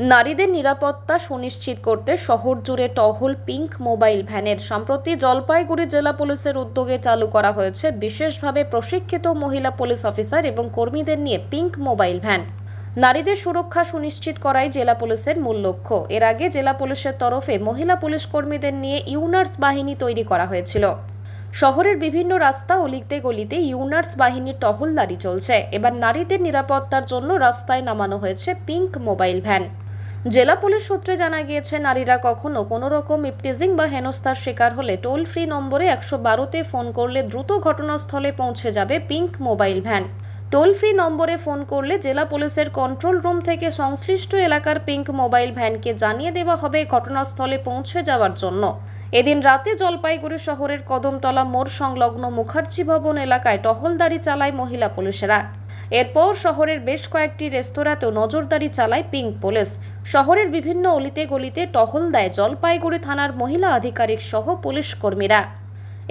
নারীদের নিরাপত্তা সুনিশ্চিত করতে শহর জুড়ে টহল পিঙ্ক মোবাইল ভ্যানের সম্প্রতি জলপাইগুড়ি জেলা পুলিশের উদ্যোগে চালু করা হয়েছে বিশেষভাবে প্রশিক্ষিত মহিলা পুলিশ অফিসার এবং কর্মীদের নিয়ে পিঙ্ক মোবাইল ভ্যান। নারীদের সুরক্ষা সুনিশ্চিত করাই জেলা পুলিশের মূল লক্ষ্য। এর আগে জেলা পুলিশের তরফে মহিলা পুলিশ কর্মীদের নিয়ে ইউনার্স বাহিনী তৈরি করা হয়েছিল। শহরের বিভিন্ন রাস্তা ও অলিতে গলিতে ইউনার্স বাহিনীর টহলদারি চলছে। এবার নারীদের নিরাপত্তার জন্য রাস্তায় নামানো হয়েছে পিঙ্ক মোবাইল ভ্যান। জেলা পুলিশ সূত্রে জানা গিয়েছে, নারীরা কখনো কোনো রকম ইপটিজিং বা হেনস্থার শিকার হলে টোল ফ্রি নম্বরে 112-তে ফোন করলে দ্রুত ঘটনাস্থলে পৌঁছে যাবে pink mobile van. Toll free নম্বরে ফোন করলে জেলা পুলিশের কন্ট্রোল রুম থেকে সংশ্লিষ্ট এলাকার পিঙ্ক মোবাইল ভ্যানকে জানিয়ে দেওয়া হবে ঘটনাস্থলে পৌঁছে যাওয়ার জন্য। এদিন রাতে জলপাইগুড়ি শহরের কদমতলা মোড় সংলগ্ন মুখার্জি ভবন এলাকায় টহলদারি চালায় মহিলা পুলিশেরা। এরপর শহরের বেশ কয়েকটি রেস্তোরাঁতেও নজরদারি চালায় পিঙ্ক পুলিশ। শহরের বিভিন্ন অলিতে গলিতে টহল দেয় জলপাইগুড়ি থানার মহিলা আধিকারিক সহ পুলিশ কর্মীরা।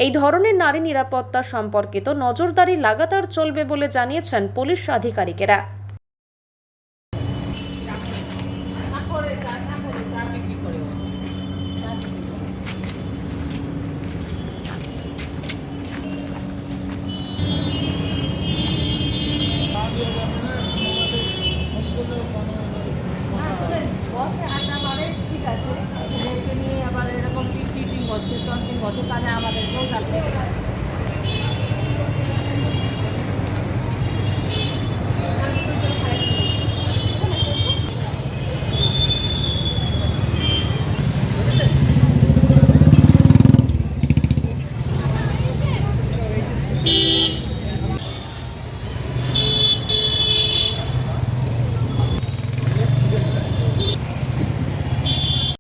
এই ধরনের নারী নিরাপত্তা সম্পর্কিত নজরদারি লাগাতার চলবে বলে জানিয়েছেন পুলিশ আধিকারিকেরা। ঠিক আছে, নিয়ে আবার এরকম টিচিং হচ্ছে, টন্টিং হচ্ছে, তাহলে আমাদেরকেও